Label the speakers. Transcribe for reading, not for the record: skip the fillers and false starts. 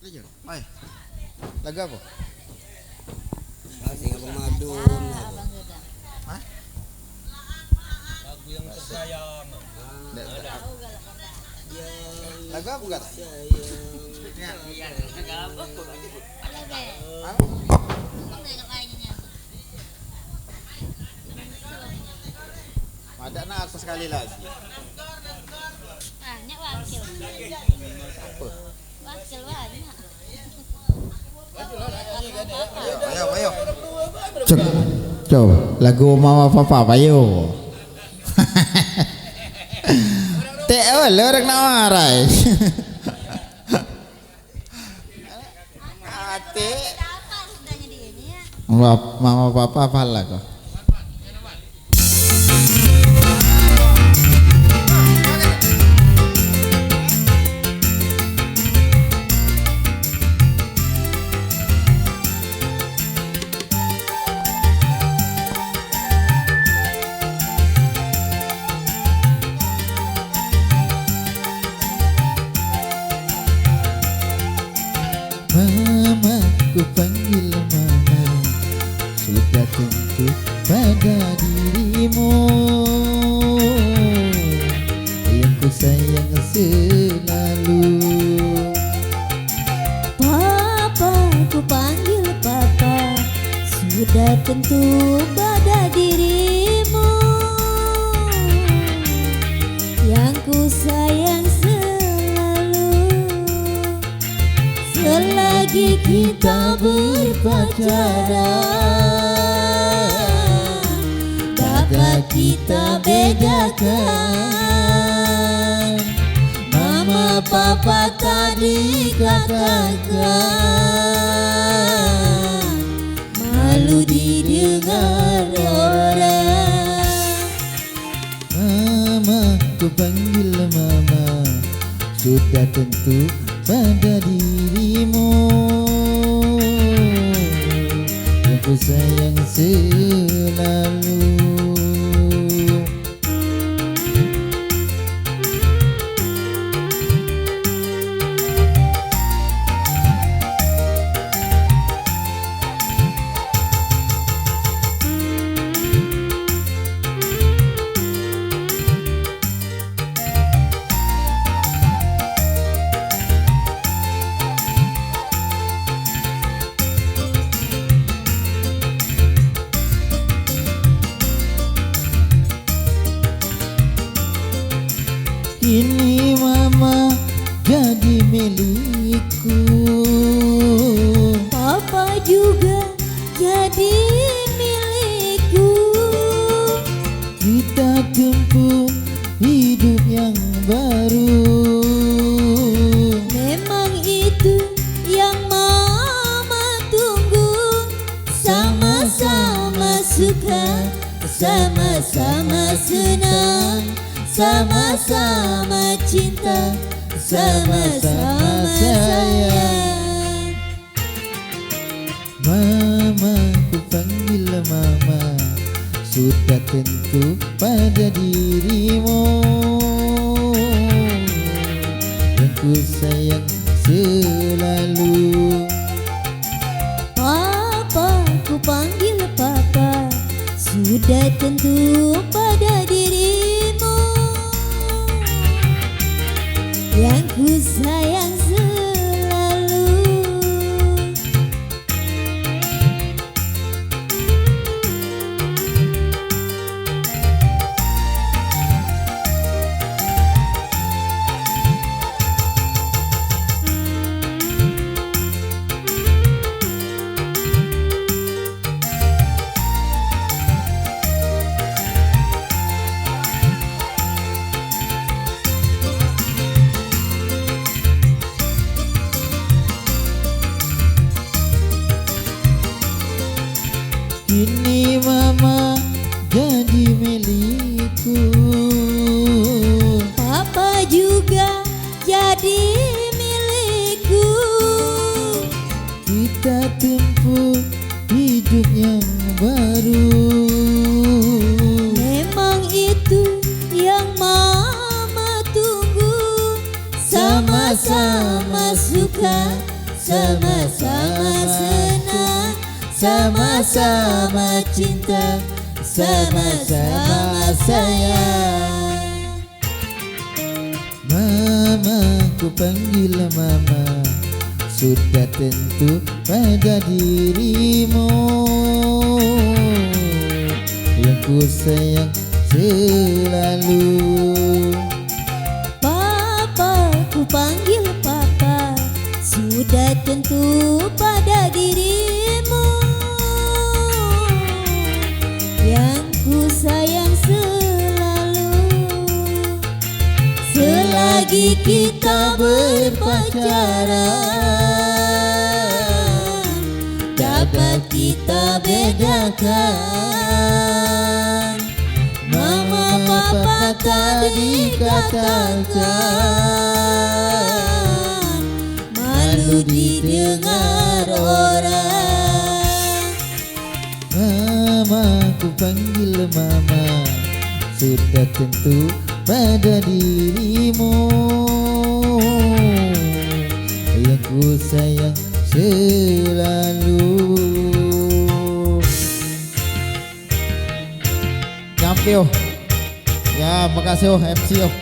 Speaker 1: Oi, lagu apa?
Speaker 2: Kasih abang madun.
Speaker 1: Hah?
Speaker 3: Lagu yang tersayang.
Speaker 1: Lagu apa kata? Ada nak aku sekali lagi.
Speaker 4: Banyak wakil.
Speaker 1: Apa?
Speaker 4: Wakil banyak.
Speaker 1: Ayo, ayo. Cek. Coba lagu Mama Papa ayo. Teo lorek nak marah. Ate.
Speaker 4: Apa sebenarnya di ini ya?
Speaker 1: Mama Papa apa lah kok? Mama, ku panggil mama, sudah tentu pada dirimu yang ku sayang selalu.
Speaker 4: Papa, ku panggil papa, sudah tentu pada dirimu yang ku sayang selalu. Selagi kita berpacaran, dapat kita bedakan. Mama papa tadi katakan, malu didengar orang.
Speaker 1: Mama, ku panggil mama, sudah tentu pada dirimu yang ku sayang selalu. Kini mama jadi milikku,
Speaker 4: Papa juga jadi milikku.
Speaker 1: kita tempuh hidup yang baru.
Speaker 4: Memang itu yang mama tunggu. Sama-sama suka, sama-sama senang, sama-sama cinta, sama-sama sayang.
Speaker 1: Mama, ku panggil mama, sudah tentu pada dirimu yang ku sayang selalu.
Speaker 4: Papa, ku panggil papa, sudah tentu pada dirimu yang ku sayang selalu.
Speaker 1: Kini mama jadi milikku,
Speaker 4: Papa juga jadi milikku.
Speaker 1: kita tempuh hidup yang baru.
Speaker 4: Memang itu yang mama tunggu. Sama-sama suka, sama-sama senang,
Speaker 1: sama-sama cinta, sama-sama sayang. Mama, ku panggil mama, sudah tentu pada dirimu yang ku sayang selalu.
Speaker 4: Papa, ku panggil papa, sudah tentu pada dirimu yang ku sayang selalu. Selagi kita berpacaran, dapat kita bedakan. Mama papa tadi katakan, malu didengar orang.
Speaker 1: Mama, ku panggil mama, sudah tentu pada dirimu yang ku sayang selalu. Nyampe oh. Ya, makasih oh MC oh.